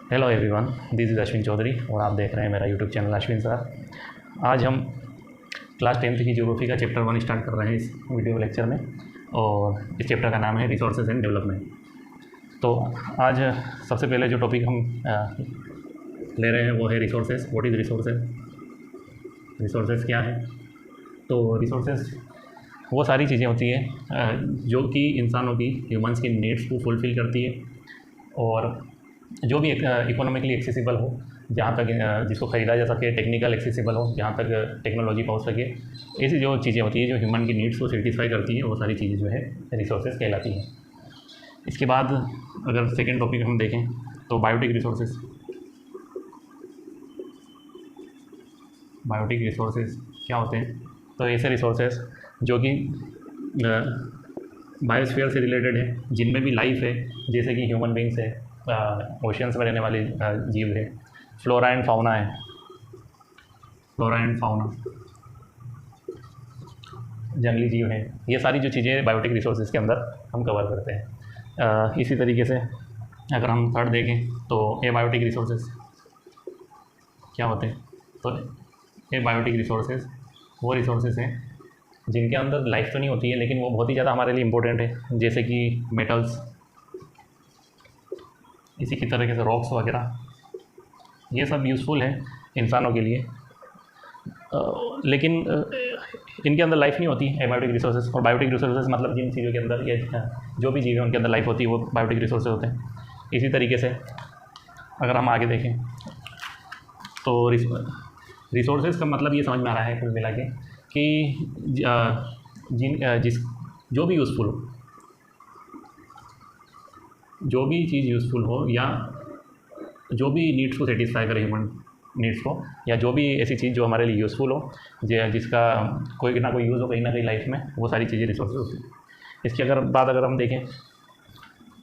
Hello everyone, this is Ashwin Chaudhary और आप देख रहे हैं मेरा यूट्यूब चैनल अश्विन सर। आज हम क्लास 10th की ज्योग्राफी का चैप्टर 1 स्टार्ट कर रहे हैं इस वीडियो लेक्चर में, और इस चैप्टर का नाम है रिसोर्सेज एंड डेवलपमेंट। तो आज सबसे पहले जो टॉपिक हम ले रहे हैं वो है resources. What is resources? Resources क्या है? तो रिसोर्सेज वो सारी चीज़ें होती हैं जो कि इंसानों की, ह्यूमंस की नीड्स को फुलफ़िल करती है, और जो भी इकोनॉमिकली एक्सेसिबल हो, जहाँ तक जिसको ख़रीदा जा सके, टेक्निकल एक्सेसिबल हो, जहाँ तक टेक्नोलॉजी पहुँच सके, ऐसी जो चीज़ें होती हैं जो ह्यूमन की नीड्स को सेटिस्फाई करती हैं, वो सारी चीज़ें जो है रिसोर्सेज कहलाती हैं। इसके बाद अगर सेकेंड टॉपिक हम देखें तो बायोटिक रिसोर्सेज। बायोटिक रिसोर्सेज क्या होते हैं? तो ऐसे रिसोर्सेज जो कि बायोस्फीयर से रिलेटेड है, जिनमें भी लाइफ है, जैसे कि ह्यूमन बींग्स है, ओशियंस में रहने वाले जीव है, फ्लोरा एंड फाउना है, फ्लोरा एंड फाउना, जंगली जीव हैं। ये सारी जो चीज़ें बायोटिक रिसोर्सेज के अंदर हम कवर करते हैं। इसी तरीके से अगर हम थर्ड देखें तो एबायोटिक रिसोर्सेज क्या होते हैं? तो एबायोटिक रिसोर्सेज वो रिसोर्सेज हैं जिनके अंदर लाइफ तो नहीं होती है, लेकिन वो बहुत ही ज़्यादा हमारे लिए इम्पोर्टेंट है, जैसे कि मेटल्स, इसी की तरीके से रॉक्स वगैरह, ये सब यूज़फुल है इंसानों के लिए, लेकिन इनके अंदर लाइफ नहीं होती एबायोटिक रिसोर्सेज। और बायोटिक रिसोर्सेज मतलब जिन चीज़ों के अंदर ये जो भी चीज़ें उनके अंदर लाइफ होती है वो बायोटिक रिसोर्सेज होते हैं। इसी तरीके से अगर हम आगे देखें तो रिसोर्सेज का मतलब ये समझ में आ रहा है कुल मिला के कि जो भी यूज़फुल हो, जो भी चीज़ यूज़फुल हो, या जो भी नीड्स को सेटिस्फाई करे, ह्यूमन नीड्स को, या जो भी ऐसी चीज़ जो हमारे लिए यूज़फुल हो, जिसका कोई ना कोई यूज़ हो कहीं ना कहीं लाइफ में, वो सारी चीज़ें रिसोर्सेज होती हैं। इसकी अगर हम देखें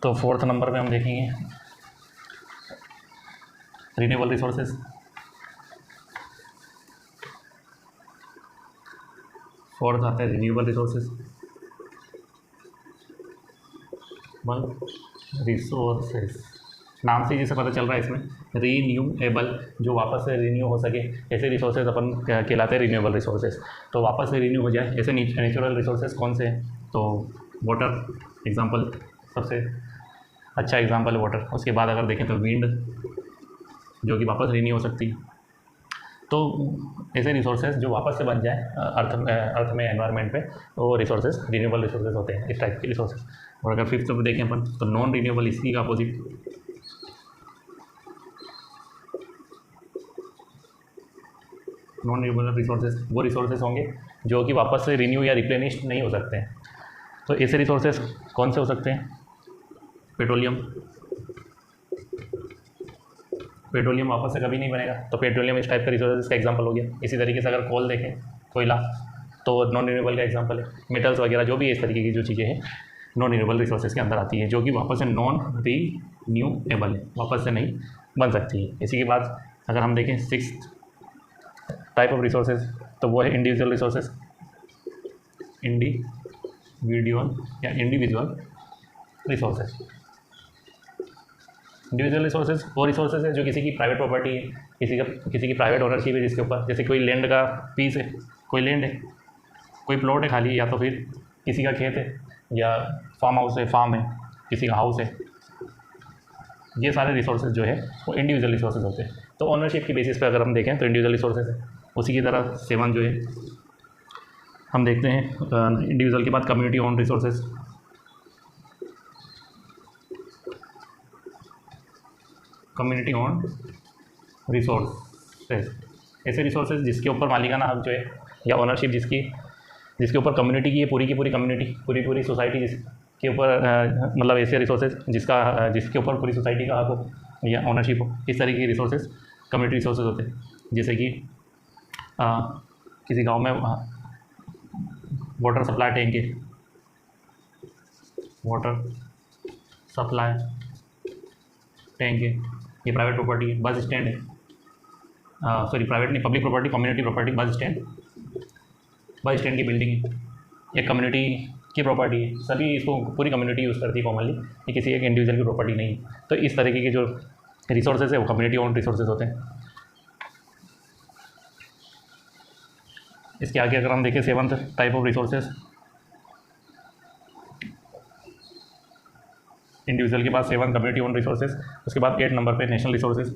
तो फोर्थ नंबर पे हम देखेंगे रिन्यूएबल रिसोर्सेज। फोर्थ आता है रिन्यूएबल रिसोर्सेज। रिसोर्सेज नाम से जैसे पता चल रहा है इसमें रीन्यूएबल, जो वापस से रिन्यू हो सके, ऐसे रिसोर्सेज अपन कहलाते हैं रिन्यूएबल रिसोर्सेज। तो वापस से रिन्यू हो जाए ऐसे नेचुरल रिसोर्सेज कौन से हैं? तो वाटर एग्जांपल, सबसे अच्छा एग्जांपल है वाटर। उसके बाद अगर देखें तो विंड, जो कि वापस रिन्यू हो सकती है। तो ऐसे रिसोर्सेज जो वापस से बन जाए अर्थ में एनवायरनमेंट पे, वो रिसोर्सेज रिन्यूएबल रिसोर्सेज होते हैं, इस टाइप के रिसोर्सेज। और अगर फिफ्थ पे देखें अपन तो नॉन रिन्यूएबल, इसी का अपोजिट। नॉन रिन्यूएबल रिसोर्सेज वो रिसोर्सेज होंगे जो कि वापस से रिन्यू या रिप्लेनिश नहीं हो सकते हैं। तो ऐसे रिसोर्सेज कौन से हो सकते हैं? पेट्रोलियम वापस से कभी नहीं बनेगा, तो पेट्रोलियम इस टाइप का रिसोर्सेज का एग्जांपल हो गया। इसी तरीके से अगर कोल देखें, कोयला, तो नॉन रिन्यूएबल का एग्जांपल है। मेटल्स वगैरह जो भी इस तरीके की जो चीज़ें हैं नॉन रिन्यूएबल रिसोर्सेज के अंदर आती है, जो कि वापस से नॉन रीन्यूएबल है, वापस से नहीं बन सकती है। इसी के बाद अगर हम देखें सिक्स्थ टाइप ऑफ रिसोर्सेज, तो वो है individual resources. Individual resources. Individual resources वो रिसोर्सेज है जो किसी की प्राइवेट प्रॉपर्टी है, किसी की प्राइवेट ओनरशिप है, जिसके ऊपर, जैसे कोई लैंड का पीस है, कोई लैंड है, कोई प्लॉट है खाली, या तो फिर किसी का खेत है, या फार्म हाउस है, फार्म है, किसी का हाउस है। ये सारे रिसोर्सेज जो है वो इंडिविजुअल रिसोर्सेज होते हैं। तो ओनरशिप की बेसिस पे अगर हम देखें तो इंडिविजुअल रिसोर्सेज है। उसी की तरह सेवन जो है हम देखते हैं इंडिविजुअल के बाद community own resources. Community own resources ऐसे रिसोर्सेज जिसके ऊपर मालिकाना हक जो है, या ओनरशिप जिसके ऊपर कम्युनिटी की पूरी कम्युनिटी, पूरी सोसाइटी जिसके ऊपर, मतलब ऐसे रिसोर्सेज जिसके ऊपर पूरी सोसाइटी का हक हो या ओनरशिप हो, इस तरीके के रिसोर्सेज कम्युनिटी रिसोर्सेज होते हैं। जैसे कि किसी गांव में वाटर सप्लाई टैंक है, वाटर सप्लाई टैंक है, ये प्राइवेट प्रॉपर्टी है। बस स्टैंड है, प्राइवेट नहीं, public property, community property. Bus stand की बिल्डिंग है, एक कम्युनिटी की प्रॉपर्टी है। सभी इसको पूरी कम्युनिटी यूज़ करती है कॉमनली, ये किसी एक इंडिविजुअल की प्रॉपर्टी नहीं है। तो इस तरीके के जो रिसोर्सेज है वो कम्युनिटी ओन रिसोर्सेज होते हैं। इसके आगे अगर हम देखें 7th type of resources, individual के पास 7 कम्युनिटी ओन रिसोर्सेज। उसके बाद 8 नंबर पे नेशनल रिसोर्सेज।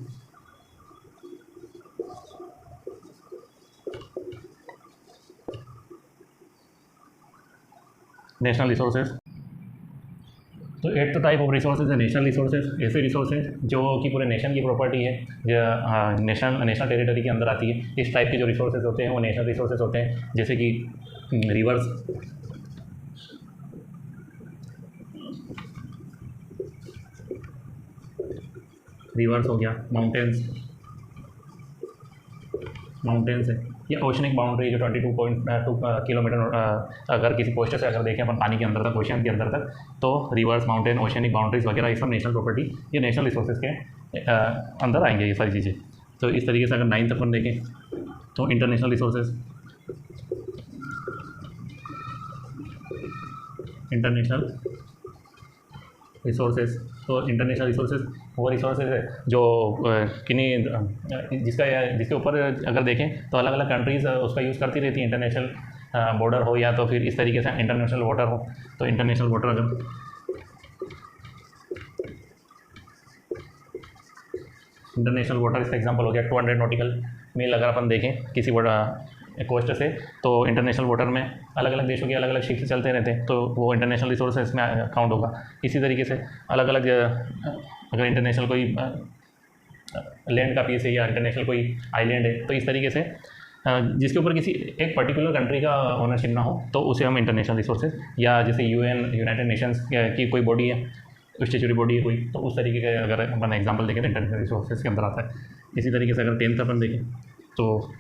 नेशनल रिसोर्सेज तो 8th टाइप ऑफ रिसोर्सेज है नेशनल रिसोर्सेज। ऐसे रिसोर्सेज जो कि पूरे नेशन की प्रॉपर्टी है, नेशनल टेरिटरी के अंदर आती है। इस टाइप के जो रिसोर्सेज होते हैं वो नेशनल रिसोर्सेज होते हैं, जैसे कि रिवर्स हो गया, माउंटेन्स है, या ओशनिक बाउंड्री जो 22.2 किलोमीटर, अगर किसी पोस्टर से अगर देखें अपन पानी के अंदर तक, ओशन के अंदर तक, तो रिवर्स, माउंटेन, ओशनिक बाउंड्रीज वगैरह ये सब नेशनल प्रॉपर्टी, ये नेशनल रिसोर्सेज के अंदर आएंगे ये सारी चीज़ें। तो इस तरीके से अगर 9th अपन देखें तो इंटरनेशनल रिसोर्सेज, तो इंटरनेशनल रिसोर्सेज वो रिसोर्सेज है जो जिसके ऊपर अगर देखें तो अलग अलग कंट्रीज़ उसका यूज़ करती रहती है। इंटरनेशनल बॉर्डर हो या तो फिर इस तरीके से इंटरनेशनल वाटर हो, तो इंटरनेशनल वाटर अगर इंटरनेशनल वाटर इसका एग्जांपल हो गया 200 नॉटिकल मील। अगर अपन देखें किसी कोस्ट से, तो इंटरनेशनल वाटर में अलग अलग देशों के अलग अलग शिप्स चलते रहते हैं, तो वो इंटरनेशनल रिसोर्सेज में काउंट होगा। इसी तरीके से अलग अलग अगर इंटरनेशनल कोई लैंड का पीस है या इंटरनेशनल कोई आइलैंड है, तो इस तरीके से जिसके ऊपर किसी एक पर्टिकुलर कंट्री का ओनरशिप ना हो, तो उसे हम इंटरनेशनल रिसोर्सेज, या जैसे यूनाइटेड नेशंस की कोई बॉडी है, स्टेचुरी बॉडी है कोई, तो उस तरीके के अगर अपन एग्जांपल देखें तो इंटरनेशनल रिसोर्सेज के अंदर आता है। इसी तरीके से अगर 10th अपन देखें तो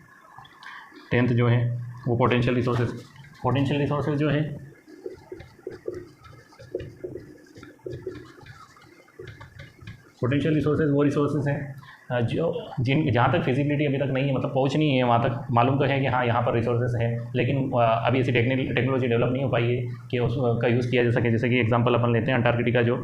10th जो है वो पोटेंशियल रिसोर्सेज जो है पोटेंशियल रिसोर्सेज वो रिसोर्सेज हैं जहाँ तक फिजिबिलिटी अभी तक नहीं है, मतलब पहुँच नहीं है वहाँ तक। मालूम तो है कि हाँ यहाँ पर रिसोर्सेज है, लेकिन अभी ऐसी टेक्नोलॉजी डेवलप नहीं हो पाई है कि उसका यूज़ किया जा सके। जैसे कि एग्जांपल अपन लेते हैं अंटार्कटिका जो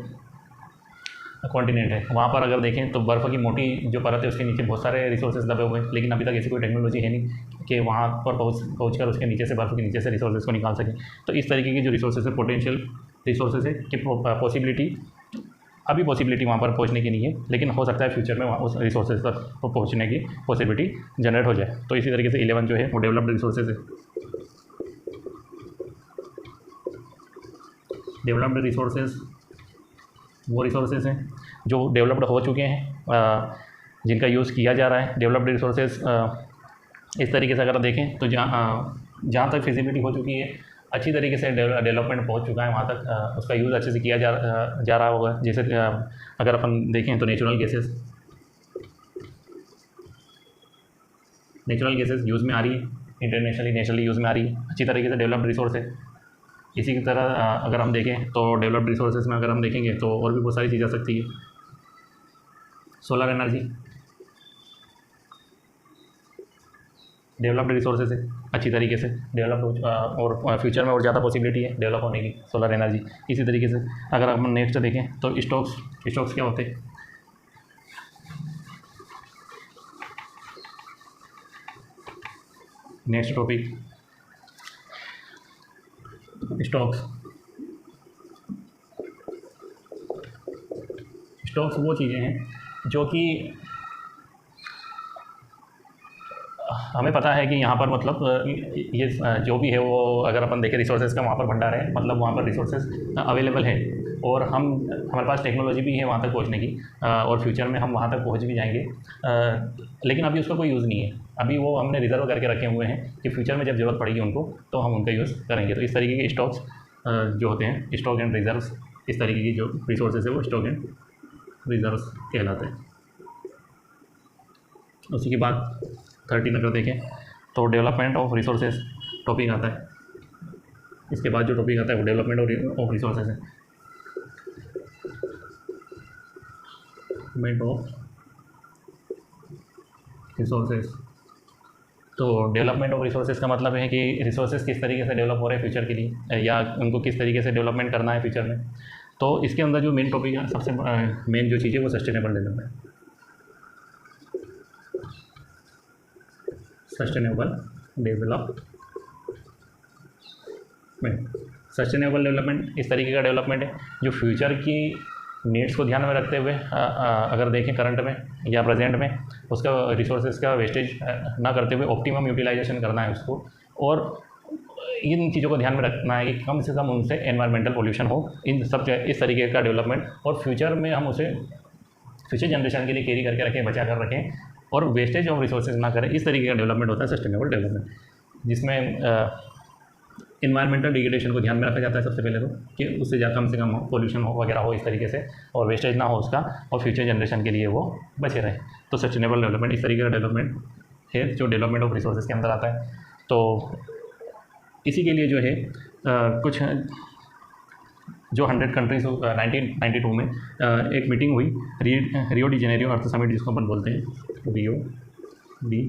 कॉन्टिनेंट है, वहाँ पर अगर देखें तो बर्फ़ की मोटी जो परत है उसके नीचे बहुत सारे रिसोर्सेज दबे हुए हैं, लेकिन अभी तक ऐसी कोई टेक्नोलॉजी है नहीं कि वहाँ पर पहुँच कर उसके नीचे से, बर्फ़ के नीचे से रिसोर्सेज को निकाल सकें। तो इस तरीके की जो रिसोर्सेज है पोटेंशियल रिसोर्सेज है कि पॉसिबिलिटी वहाँ पर पहुँचने की नहीं है, लेकिन हो सकता है फ्यूचर में वहाँ उस रिसोर्सेज तक पहुँचने की पॉसिबिलिटी जनरेट हो जाए। तो इसी तरीके से 11 जो है वो डेवलप्ड रिसोर्सेज है। डेवलप्ड रिसोर्सेज वो रिसोर्सेज हैं जो डेवलप्ड हो चुके हैं, जिनका यूज़ किया जा रहा है। डेवलप्ड रिसोर्सेज इस तरीके से अगर देखें तो जहाँ तक फिजिबिलिटी हो चुकी है, अच्छी तरीके से डेवलपमेंट पहुँच चुका है, वहाँ तक उसका यूज़ अच्छे से किया जा रहा होगा। जैसे अगर अपन देखें तो नेचुरल गैसेस यूज़ में आ रही है, नेशनली यूज़ में आ रही है, अच्छी तरीके से डेवलप्ड रिसोर्स है। इसी की तरह अगर हम देखें तो डेवलप्ड रिसोर्सेज में अगर हम देखेंगे तो और भी बहुत सारी चीज़ आ सकती है। सोलर एनर्जी डेवलप्ड रिसोर्सेज है, अच्छी तरीके से डेवलप और फ्यूचर में और ज़्यादा पॉसिबिलिटी है डेवलप होने की सोलर एनर्जी। इसी तरीके से अगर हम नेक्स्ट देखें तो स्टॉक्स क्या होते हैं। नेक्स्ट टॉपिक स्टॉक्स वो चीज़ें हैं जो कि हमें पता है कि यहाँ पर मतलब ये जो भी है वो अगर अपन देखें रिसोर्सेज का वहाँ पर भंडार है, मतलब वहाँ पर रिसोर्सेज अवेलेबल है और हमारे पास टेक्नोलॉजी भी है वहाँ तक पहुँचने की, और फ्यूचर में हम वहाँ तक पहुँच भी जाएंगे, लेकिन अभी उसका कोई यूज़ नहीं है। अभी वो हमने रिजर्व करके रखे हुए हैं कि फ्यूचर में जब ज़रूरत पड़ेगी उनको तो हम उनका यूज़ करेंगे। तो इस तरीके के स्टॉक्स जो होते हैं, स्टॉक एंड रिजर्व्स, इस तरीके की जो रिसोर्सेज है वो स्टॉक एंड रिजर्व्स कहलाते हैं। उसी के बाद 13 अगर देखें तो डेवलपमेंट ऑफ रिसोर्सेज टॉपिक आता है। इसके बाद जो टॉपिक आता है वो डेवलपमेंट ऑफ रिसोर्सेज है। डेवलपमेंट ऑफ रिसोर्सेज, तो डेवलपमेंट ऑफ रिसोर्सेज का मतलब है कि रिसोर्सेज किस तरीके से डेवलप हो रहे हैं फ्यूचर के लिए, या उनको किस तरीके से डेवलपमेंट करना है फ्यूचर में। तो इसके अंदर जो मेन टॉपिक है, सबसे मेन जो चीज़ है वो sustainable development. Sustainable development. Sustainable development इस तरीके का डेवलपमेंट है जो फ्यूचर की नीड्स को ध्यान में रखते हुए अगर देखें करंट में या प्रेजेंट में उसका रिसोर्सेज का वेस्टेज ना करते हुए ऑप्टिमम यूटिलाइजेशन करना है उसको, और इन चीज़ों को ध्यान में रखना है कि कम से कम उनसे एनवायरमेंटल पोल्यूशन हो, इन सब इस तरीके का डेवलपमेंट, और फ्यूचर में हम उसे फ्यूचर जनरेशन के लिए कैरी करके रखें, बचा कर रखें और वेस्टेज ऑफ रिसोर्सेज ना करें। इस तरीके का डेवलपमेंट होता है सस्टेनेबल डेवलपमेंट, जिसमें इन्वायरमेंटल डिग्रेडेशन को ध्यान में रखा जाता है सबसे पहले तो, कि उससे कम से कम पोल्यूशन हो वगैरह हो इस तरीके से, और वेस्टेज ना हो उसका, और फ्यूचर जनरेशन के लिए वो बचे रहे। तो सस्टेनेबल डेवलपमेंट इस तरीके का डेवलपमेंट है जो डेवलपमेंट ऑफ रिसोर्सेज के अंदर आता है। तो इसी के लिए जो है कुछ जो 100 कंट्रीज 1992 में एक मीटिंग हुई, रियो डी जेनेरियो अर्थ समिट जिसको अपन बोलते हैं, रियो डी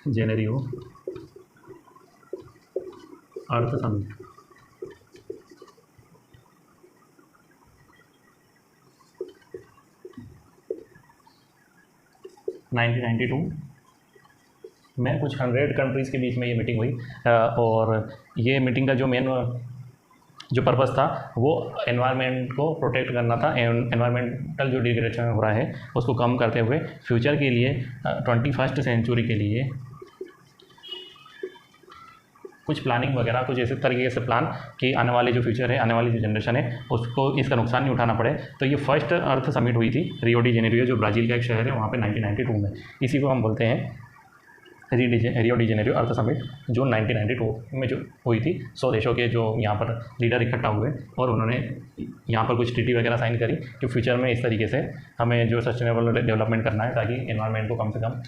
जेनेरियो अर्थ समिट। में कुछ 100 कंट्रीज़ के बीच में ये मीटिंग हुई, और ये मीटिंग का जो मेन जो पर्पस था वो एनवायरनमेंट को प्रोटेक्ट करना था। एनवायरमेंटल जो डिग्रेडेशन हो रहा है उसको कम करते हुए फ्यूचर के लिए 21st सेंचुरी के लिए कुछ प्लानिंग वगैरह, कुछ ऐसे तरीके से प्लान कि आने वाले जो फ्यूचर है, आने वाली जो जनरेशन है उसको इसका नुकसान नहीं उठाना पड़े। तो ये फर्स्ट अर्थ समिट हुई थी रियो डी जेनेरियो, जो ब्राज़ील का एक शहर है वहाँ पे 1992 में। इसी को हम बोलते हैं रियो डी जेनेरियो अर्थ समिट, जो 1992 में जो हुई थी। 100 देशों के जो यहाँ पर लीडर इकट्ठा हुए और उन्होंने यहाँ पर कुछ ट्रीटी वगैरह साइन करी कि फ्यूचर में इस तरीके से हमें जो सस्टेनेबल डेवलपमेंट करना है, ताकि एनवायरनमेंट को कम से कम,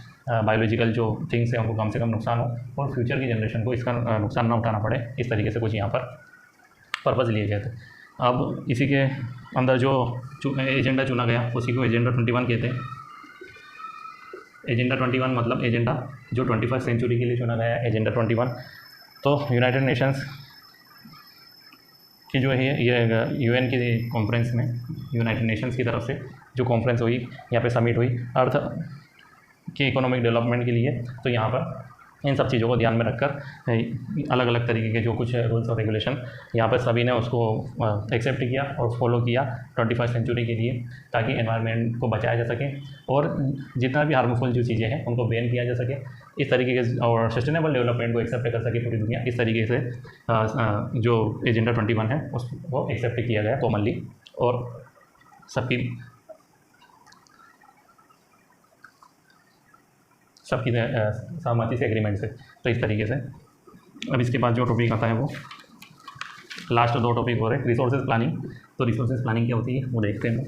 बायोलॉजिकल जो थिंग्स हैं उनको कम से कम नुकसान हो और फ्यूचर की जनरेशन को इसका नुकसान ना उठाना पड़े। इस तरीके से कुछ यहाँ पर पर्पज़ लिए गए थे। अब इसी के अंदर जो एजेंडा चुना गया उसी को एजेंडा 21 कहते हैं। एजेंडा 21 मतलब एजेंडा जो 21st सेंचुरी के लिए चुना गया है, एजेंडा 21। तो यूनाइटेड नेशंस की जो है ये यूएन की कॉन्फ्रेंस में, यूनाइटेड नेशंस की तरफ से जो कॉन्फ्रेंस हुई, यहाँ पे समिट हुई अर्थ के इकोनॉमिक डेवलपमेंट के लिए। तो यहाँ पर इन सब चीज़ों को ध्यान में रखकर अलग अलग तरीके के जो कुछ रूल्स और रेगुलेशन यहाँ पर सभी ने उसको एक्सेप्ट किया और फॉलो किया 21st सेंचुरी के लिए, ताकि एनवायरनमेंट को बचाया जा सके और जितना भी हार्मफुल जो चीज़ें हैं उनको बैन किया जा सके इस तरीके के, और सस्टेनेबल डेवलपमेंट को एक्सेप्ट कर सके पूरी दुनिया। इस तरीके से जो एजेंडा 21 है उसको एक्सेप्ट किया गया कॉमनली और सबकी सहमति से, एग्रीमेंट से। तो इस तरीके से अब इसके बाद जो टॉपिक आता है वो लास्ट 2 टॉपिक हो रहे हैं, रिसोर्सेज प्लानिंग। तो रिसोर्सेज प्लानिंग क्या होती है वो देखते हैं।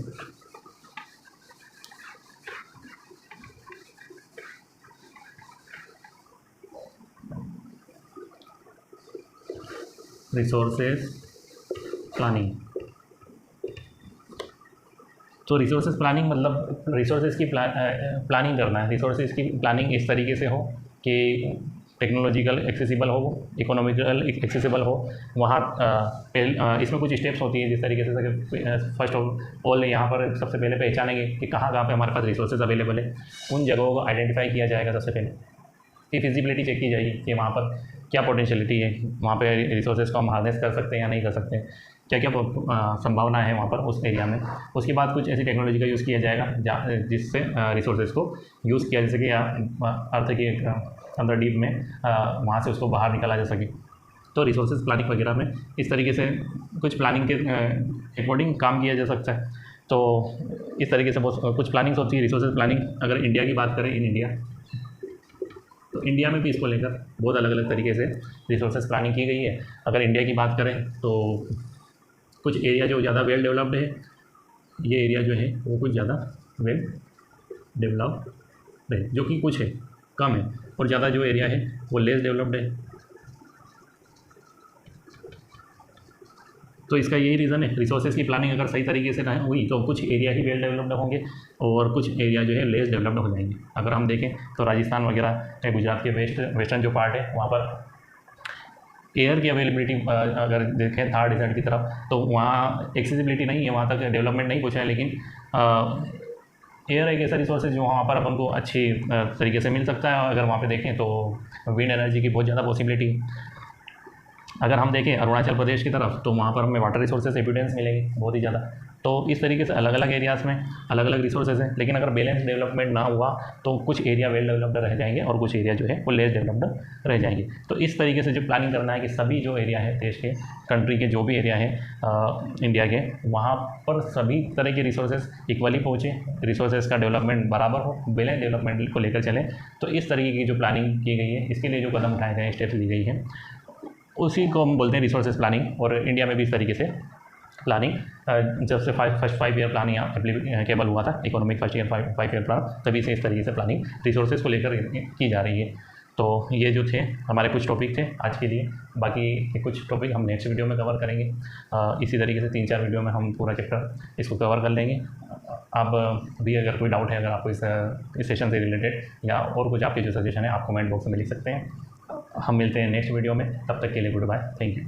रिसोर्सेज प्लानिंग, तो रिसोर्सेज प्लानिंग मतलब रिसोर्सेज की प्लानिंग करना है। रिसोर्सेज की प्लानिंग इस तरीके से हो कि टेक्नोलॉजिकल एक्सेसिबल हो, इकोनॉमिकल एक्सेसिबल हो। वहाँ इसमें कुछ स्टेप्स होती हैं जिस तरीके से फर्स्ट ऑफ ऑल यहाँ पर सबसे पहले पहचानेंगे कि कहाँ पे हमारे पास रिसोर्सेज अवेलेबल है। उन जगहों को आइडेंटिफाई किया जाएगा सबसे पहले, कि फिजिबिलिटी चेक की जाएगी कि वहाँ पर क्या पोटेंशियलिटी है, वहाँ पे रिसोर्सेज को हम हार्नेस कर सकते हैं या नहीं कर सकते, क्या क्या संभावना है वहाँ पर उस एरिया में। उसके बाद कुछ ऐसी टेक्नोलॉजी का यूज़ किया जाएगा जिससे रिसोर्सेज को यूज़ किया जा सके या अर्थ के अंदर डीप में वहाँ से उसको बाहर निकाला जा सके। तो रिसोर्सेज प्लानिंग वगैरह में इस तरीके से कुछ प्लानिंग के अकॉर्डिंग काम किया जा सकता है। तो इस तरीके से बहुत कुछ प्लानिंग्स होती है रिसोर्सेज प्लानिंग। अगर इंडिया की बात करें, इन इंडिया, तो इंडिया में भी इसको लेकर बहुत अलग अलग तरीके से रिसोर्सेज प्लानिंग की गई है। अगर इंडिया की बात करें तो कुछ एरिया जो ज़्यादा वेल डेवलप्ड है, ये एरिया जो है वो कुछ ज़्यादा वेल डेवलप्ड है, जो कि कुछ है कम है, और ज़्यादा जो एरिया है वो लेस डेवलप्ड है। तो इसका यही रीज़न है, रिसोर्सेज की प्लानिंग अगर सही तरीके से नहीं हुई तो कुछ एरिया ही वेल डेवलप्ड होंगे और कुछ एरिया जो है लेस डेवलप्ड हो जाएंगे। अगर हम देखें तो राजस्थान वगैरह, गुजरात के वेस्टर्न जो पार्ट है वहाँ पर एयर की अवेलेबिलिटी अगर देखें थार डिजर्ट की तरफ, तो वहाँ एक्सेसिबिलिटी नहीं है, वहाँ तक डेवलपमेंट नहीं पहुँचा है, लेकिन एयर एक ऐसा रिसोर्स है जो वहाँ पर अपन को अच्छी तरीके से मिल सकता है। अगर वहाँ पे देखें तो विंड एनर्जी की बहुत ज़्यादा पॉसिबिलिटी। अगर हम देखें अरुणाचल प्रदेश की तरफ तो वहाँ पर हमें वाटर रिसोर्सेज एविडेंस मिलेंगे बहुत ही ज़्यादा। तो इस तरीके से अलग अलग एरियाज़ में अलग अलग रिसोर्सेज हैं, लेकिन अगर बैलेंस डेवलपमेंट ना हुआ तो कुछ एरिया वेल डेवलप्ड रह जाएंगे और कुछ एरिया जो है वो लेस डेवलप्ड रह जाएंगे। तो इस तरीके से जो प्लानिंग करना है कि सभी जो एरिया है देश के, कंट्री के जो भी एरिया है इंडिया के, वहाँ पर सभी तरह के रिसोर्सेज इक्वली पहुँचे, रिसोर्सेज का डेवलपमेंट बराबर हो, बैलेंस डेवलपमेंट को लेकर चलें। तो इस तरीके की जो प्लानिंग की गई है, इसके लिए जो कदम उठाए गए हैं, स्टेप्स ली गई है, उसी को हम बोलते हैं रिसोर्सेज प्लानिंग। और इंडिया में भी इस तरीके से प्लानिंग जब से फर्स्ट 5 ईयर प्लान यहाँ एप्लीकेबल हुआ था, economic first year 5 year plan, तभी से इस तरीके से प्लानिंग रिसोर्सेज को लेकर की जा रही है। तो ये जो थे हमारे कुछ टॉपिक थे आज के लिए। बाकी के कुछ टॉपिक हम नेक्स्ट वीडियो में कवर करेंगे। इसी तरीके से 3-4 वीडियो में हम पूरा चैप्टर इसको कवर कर लेंगे। आप भी अगर कोई डाउट है, अगर आपको इस सेशन से रिलेटेड या और कुछ आपके जो सजेशन है, आप कमेंट बॉक्स में लिख सकते हैं। हम मिलते हैं नेक्स्ट वीडियो में, तब तक के लिए गुड बाय, थैंक यू।